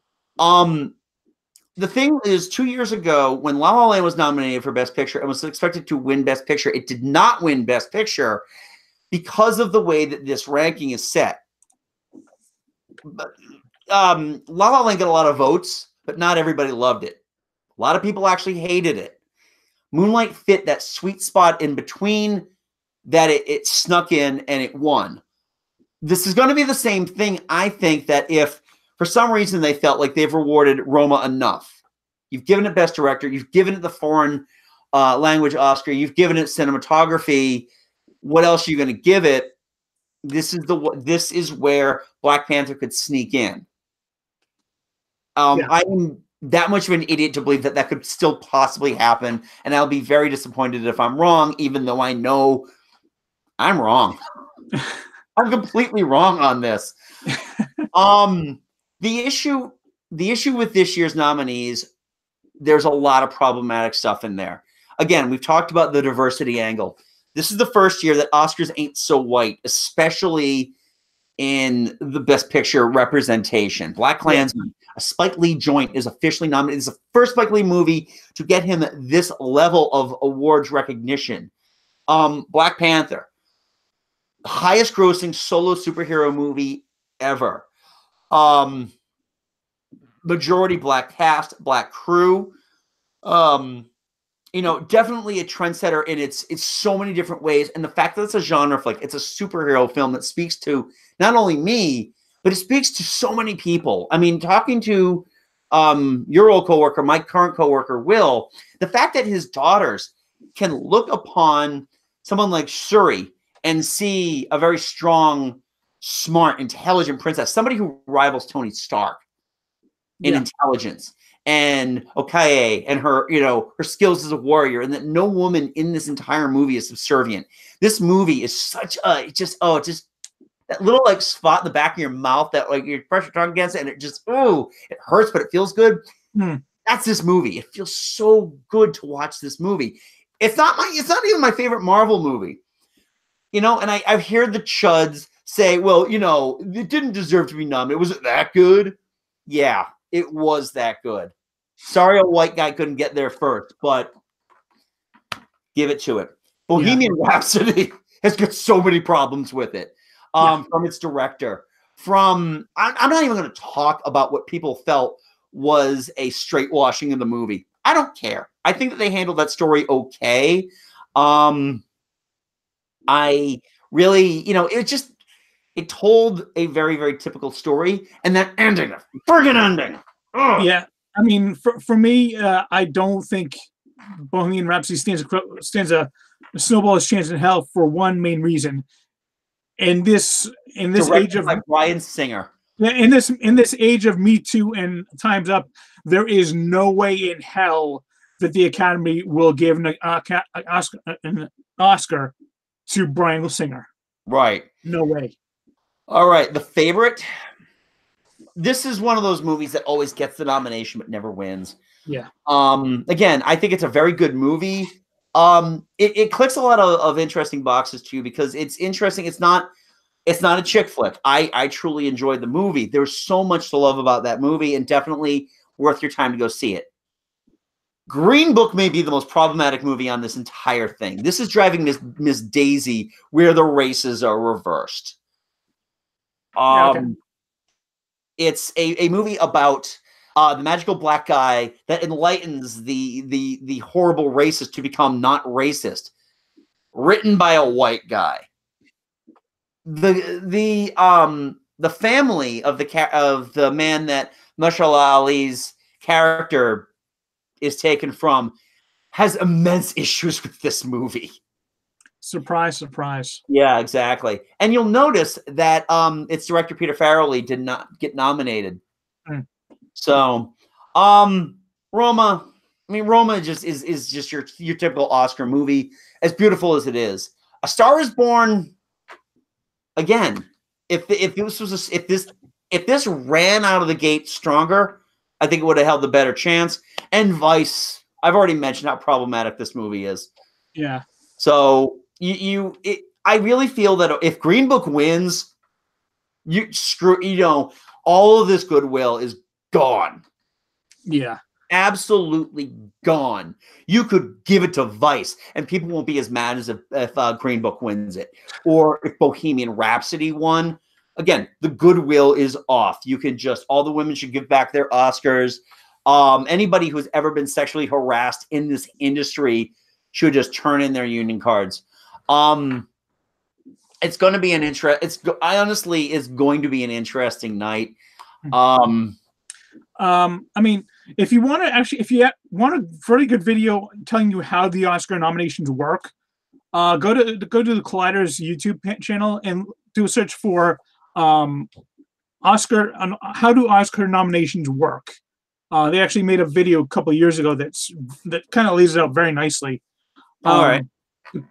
The thing is, 2 years ago, when La La Land was nominated for Best Picture and was expected to win Best Picture, it did not win Best Picture because of the way that this ranking is set. But, La La Land got a lot of votes, but not everybody loved it. A lot of people actually hated it. Moonlight fit that sweet spot in between that it snuck in and it won. This is going to be the same thing, I think, that if for some reason they felt like they've rewarded Roma enough. You've given it Best Director. You've given it the foreign language Oscar. You've given it cinematography. What else are you going to give it? This is where Black Panther could sneak in. I'm that much of an idiot to believe that could still possibly happen, and I'll be very disappointed if I'm wrong, even though I know I'm wrong. I'm completely wrong on this. The issue with this year's nominees, there's a lot of problematic stuff in there. Again, we've talked about the diversity angle. This is the first year that Oscars ain't so white, especially in the Best Picture representation. Black Klansman, a Spike Lee joint, is officially nominated. It's the first Spike Lee movie to get him this level of awards recognition. Black Panther, highest grossing solo superhero movie ever. Majority black cast, black crew. Definitely a trendsetter in its so many different ways. And the fact that it's a genre flick, it's a superhero film that speaks to not only me, but it speaks to so many people. I mean, talking to your old coworker, my current coworker, Will, the fact that his daughters can look upon someone like Shuri and see a very strong smart, intelligent princess, somebody who rivals Tony Stark in intelligence, and Okaye and her, her skills as a warrior, and that no woman in this entire movie is subservient. This movie is such a just that little like spot in the back of your mouth that like you press your tongue against it and it just it hurts, but it feels good. That's this movie. It feels so good to watch this movie. It's not even my favorite Marvel movie. And I've heard the chuds say, well, it didn't deserve to be nominated. Was it that good? Yeah, it was that good. Sorry a white guy couldn't get there first, but give it to it. Bohemian Rhapsody has got so many problems with it. From its director. I'm not even going to talk about what people felt was a straight washing of the movie. I don't care. I think that they handled that story okay. I really, it told a very, very typical story, and that ending, the friggin' ending. Ugh. Yeah, I mean, for me, I don't think Bohemian Rhapsody stands a snowball's chance in hell for one main reason. In this age of Bryan Singer. Yeah, in this age of Me Too and Time's Up, there is no way in hell that the Academy will give an Oscar to Bryan Singer. Right. No way. All right, the favorite. This is one of those movies that always gets the nomination but never wins. Yeah. Again, I think it's a very good movie. It clicks a lot of interesting boxes too, because it's interesting. It's not a chick flick. I truly enjoyed the movie. There's so much to love about that movie, and definitely worth your time to go see it. Green Book may be the most problematic movie on this entire thing. This is driving Miss Daisy where the races are reversed. It's a movie about the magical black guy that enlightens the horrible racist to become not racist, written by a white guy. The family of the man that Mahershala Ali's character is taken from has immense issues with this movie. Surprise, surprise. Yeah, exactly. And you'll notice that its director Peter Farrelly did not get nominated. So, Roma. I mean, Roma just is just your typical Oscar movie, as beautiful as it is. A Star Is Born. Again, if this ran out of the gate stronger, I think it would have held a better chance. And Vice. I've already mentioned how problematic this movie is. Yeah. So I really feel that if Green Book wins, all of this goodwill is gone. Yeah. Absolutely gone. You could give it to Vice, and people won't be as mad as if Green Book wins it. Or if Bohemian Rhapsody won. Again, the goodwill is off. You can all the women should give back their Oscars. Anybody who's ever been sexually harassed in this industry should just turn in their union cards. It's going to be it's going to be an interesting night. I mean, if you want a very good video telling you how the Oscar nominations work, go to the Collider's YouTube channel and do a search for Oscar on how do Oscar nominations work. They actually made a video a couple of years ago that kind of lays it out very nicely. All right.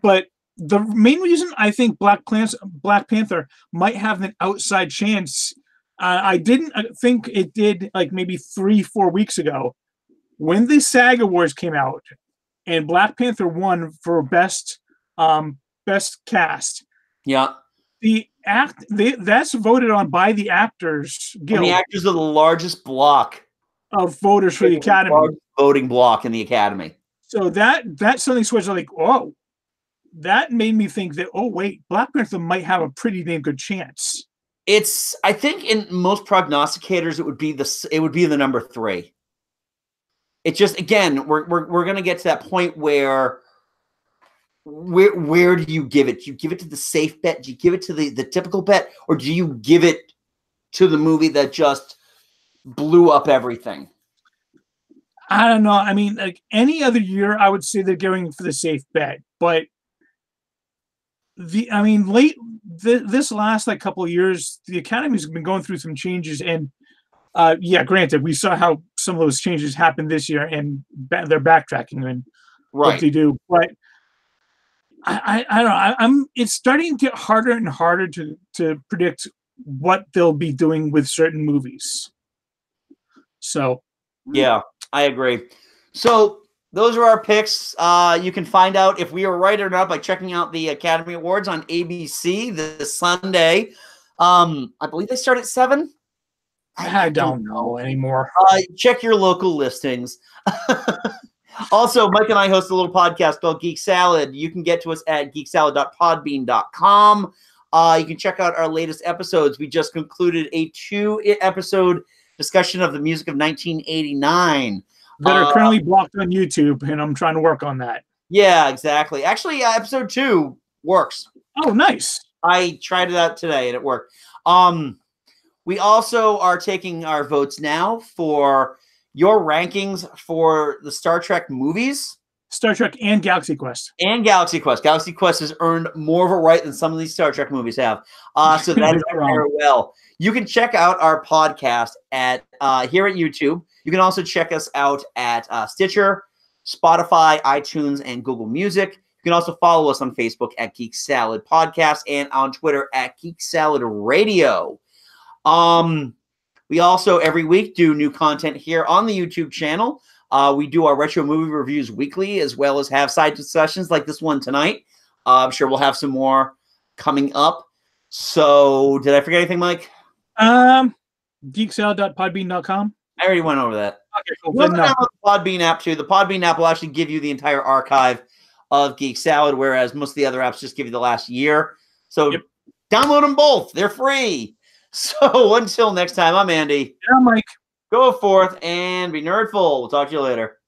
But the main reason I think Black Panther might have an outside chance, I didn't think it did like maybe 3-4 weeks ago when the SAG Awards came out and Black Panther won for best cast. Yeah. That's voted on by the Actors Guild. And the actors are the largest block of voters for the Academy. Voting block in the Academy. So that suddenly switched like, oh, that made me think that, oh wait, Black Panther might have a pretty damn good chance. I think in most prognosticators it would be the number 3. It just, again, we're gonna get to that point where do you give it? Do you give it to the safe bet? Do you give it to the typical bet? Or do you give it to the movie that just blew up everything? I don't know. I mean, like any other year, I would say they're going for the safe bet. But this last like couple of years, the Academy's been going through some changes, and yeah, granted, we saw how some of those changes happened this year, and they're backtracking and what Right. they do. But I don't know. It's starting to get harder and harder to predict what they'll be doing with certain movies. So Yeah, I agree. So those are our picks. You can find out if we are right or not by checking out the Academy Awards on ABC this Sunday. I believe they start at 7. I don't know anymore. Check your local listings. Also, Mike and I host a little podcast called Geek Salad. You can get to us at geeksalad.podbean.com. You can check out our latest episodes. We just concluded a 2-episode discussion of the music of 1989. That are currently blocked on YouTube, and I'm trying to work on that. Yeah, exactly. Actually, episode 2 works. Oh, nice. I tried it out today, and it worked. We also are taking our votes now for your rankings for the Star Trek movies. Star Trek and Galaxy Quest. And Galaxy Quest. Galaxy Quest has earned more of a right than some of these Star Trek movies have. So that is very well. You can check out our podcast at here at YouTube. You can also check us out at Stitcher, Spotify, iTunes, and Google Music. You can also follow us on Facebook at Geek Salad Podcast and on Twitter at Geek Salad Radio. We also every week do new content here on the YouTube channel. We do our retro movie reviews weekly, as well as have side discussions like this one tonight. I'm sure we'll have some more coming up. So, did I forget anything, Mike? Geeksalad.podbean.com. I already went over that. Okay, cool. We'll download the Podbean app too. The Podbean app will actually give you the entire archive of Geek Salad, whereas most of the other apps just give you the last year. So, download them both. They're free. So until next time, I'm Andy. Yeah, Mike. Go forth and be nerdful. We'll talk to you later.